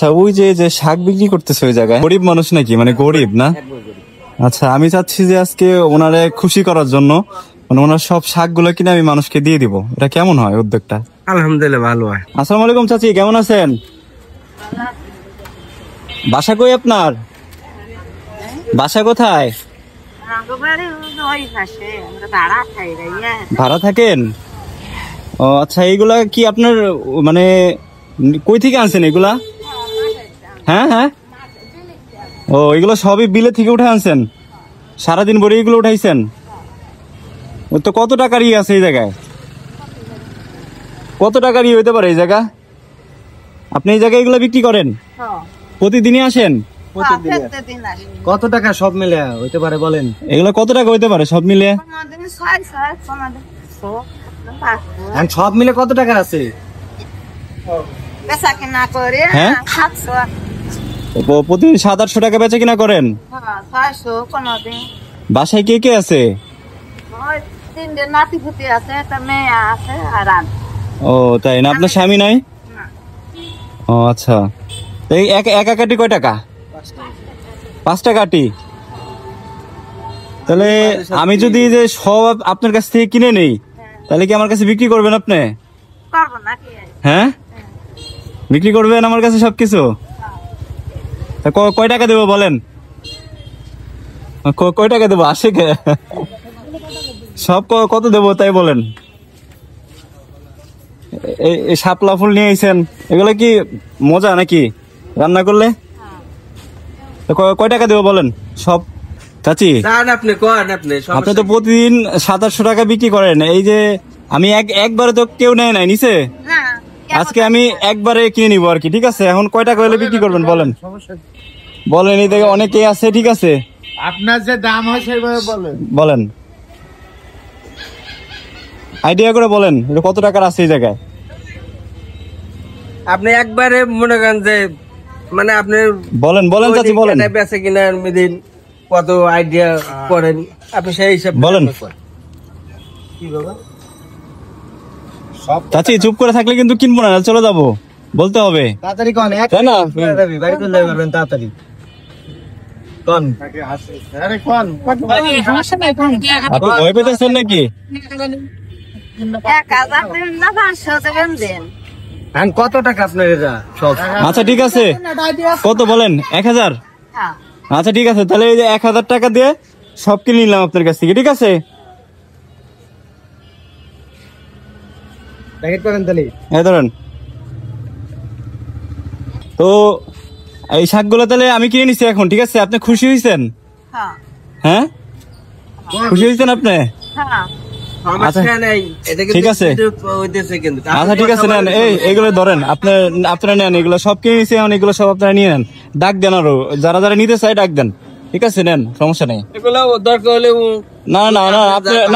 আচ্ছা, ওই যে যে শাক বিক্রি করতেছে ওই জায়গায় গরিব মানুষ নাকি, মানে গরিব না? আচ্ছা, আমি চাচ্ছি যে আজকে ওনারে খুশি করার জন্য মানে ওনার সব শাক গুলো কিনে আমি মানুষকে দিয়ে দিব। এটা কেমন হয় উদ্যোগটা? আলহামদুলিল্লাহ ভালো হয়। আসসালামু আলাইকুম চাচি, কেমন আছেন? বাসা কই আপনার? বাসা কোথায়? ভাড়া থাকেন? ও আচ্ছা, এইগুলা কি আপনার মানে কই থেকে আনছেন এগুলা? হ্যাঁ হ্যাঁ, ও এগুলো সবই বিলে থেকে উঠে আনছেন? সারাদিন ভরে এগুলো উঠাইছেন? ও তো কত টাকার ইয়ে আছে এই জায়গায়? কত টাকার ইয়ে হইতে পারে এই জায়গা? আপনি এই জায়গায় এগুলো বিক্রি করেন? প্রতিদিনই আসেন? কত টাকা সব মিলে হইতে পারে বলেন? এগুলো কত টাকা হইতে পারে সব মিলে? সব মিলে কত টাকা আছে? হ্যাঁ, প্রতিদিন 700-800 টাকা বেচা কিনা করেন? বাসায় কে কে আছে? ও তাই না, আপনার স্বামী নাই? ও আচ্ছা, এই একা কাটি কয় টাকা? 5 টাকা কাটি। তাহলে আমি যদি যে সব আপনার কাছ থেকে কিনে নেই তাহলে কি আমার কাছে বিক্রি করবেন আপনি? হ্যাঁ, বিক্রি করবেন আমার কাছে সবকিছু? কয় টাকা দেবো বলেন? কয় টাকা দেবো? আসে কে সব কত দেবো তাই বলেন? এই শাপলা ফুল নিয়ে আইছেন, এগুলো কি মজা নাকি রান্না করলে? কয় টাকা দেবো বলেন সব? চাচি আপনি তো প্রতিদিন 700-800 টাকা বিক্রি করেন, এই যে আমি একবারে তো কেউ নেয় নাই নিচে, আজকে আমি একবারে কিনে নিবো আর কি, ঠিক আছে? এখন কয় টাকা হলে বিক্রি করবেন বলেন? বলেন, এই দেখে অনেকেই আছে, ঠিক আছে? আপনার যে দাম হয় সেভাবে বলেন। বলেন, আইডিয়া করে বলেন এটা কত টাকার আছে এই জায়গায়? আপনি একবারে মনে করেন যে মানে আপনি বলেন বলেন চাচি বলেন, বেচে কিনা দিন কত আইডিয়া করেন আপনি সেই হিসাব বলেন। কি বাবা চাচি চুপ করে থাকলে কিন্তু কিনবো না, চলে যাবো, বলতে হবে তাড়াতাড়ি কোন তাই না? বাড়ি চলে যাবেন তাড়াতাড়ি কোন। আরে কোন আপনি ভয় পেতেছেন নাকি? কত টাকা আপনার এটা সব? আচ্ছা ঠিক আছে, কত বলেন? 1000? আচ্ছা ঠিক আছে, তাহলে এই যে 1000 টাকা দিয়ে সব কিনে নিলাম আপনার কাছ থেকে, ঠিক আছে? প্যাকেট করেন তাহলে। হ্যাঁ ধরেন। তো এই শাকগুলো তাহলে আমি কিনে নিচ্ছি এখন, ঠিক আছে? আপনি খুশি হয়েছেন? হ্যাঁ, খুশি হয়েছেন আপনি? আচ্ছা ঠিক আছে, আচ্ছা ঠিক আছে, নেন এইগুলো ধরেন, আপনারা নেন, এগুলো সব কিনে নিচ্ছি এখন, এগুলো সব আপনারা নিয়ে নেন। ডাক দেন আরো, যারা যারা নিতে চাই ডাক দেন, ঠিক আছে? নেন, সমস্যা নেই। না না না,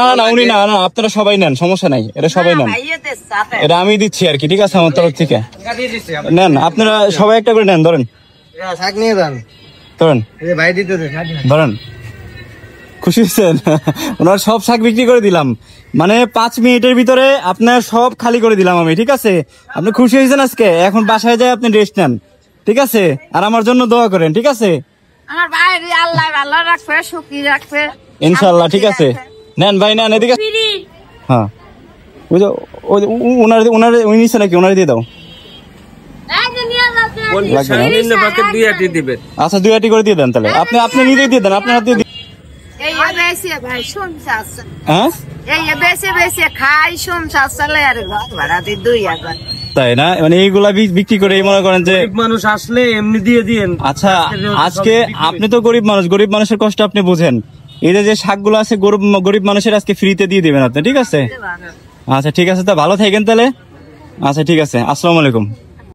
না না উনি না, আপনারা সবাই নেন, সমস্যা নাই, এটা সবাই নেন, এটা আমি দিচ্ছি আর কি, ঠিক আছে? আমার তরফ থেকে নেন, আপনারা সবাই একটা করে নেন, ধরেন ধরেন ধরেন। খুশি হয়েছেন? ওনার সব শাক বিক্রি করে দিলাম, মানে 5 মিনিটের ভিতরে আপনার সব খালি করে দিলাম আমি, ঠিক আছে? আপনি খুশি হয়েছেন আজকে? এখন বাসায় যায় আপনি রেস্ট নেন, ঠিক আছে? আর আমার জন্য দোয়া করেন, ঠিক আছে? ইনশাল্লাহ, ঠিক আছে? নেন ভাই নেন, এদিকে। হ্যাঁ, ওই যে উনি নিচ্ছে নাকি, ওনারে দিয়ে দাও। আচ্ছা 2 আটি করে দিয়ে দেন তাহলে, আপনি নিজেই দিয়ে দেন, আপনার হাতে। হ্যাঁ তাই না, মানে এইগুলা বিক্রি করে মনে করেন যে মানুষ আসলে এমনি দিয়ে দিন। আচ্ছা আজকে আপনি তো গরিব মানুষ, গরিব মানুষের কষ্ট আপনি বুঝেন, এই যে শাকগুলো আছে গরিব মানুষের আজকে ফ্রিতে দিয়ে দিবেন আপনি, ঠিক আছে? আচ্ছা ঠিক আছে, তা ভালো থাকেন তাহলে। আচ্ছা ঠিক আছে, আসসালামু আলাইকুম।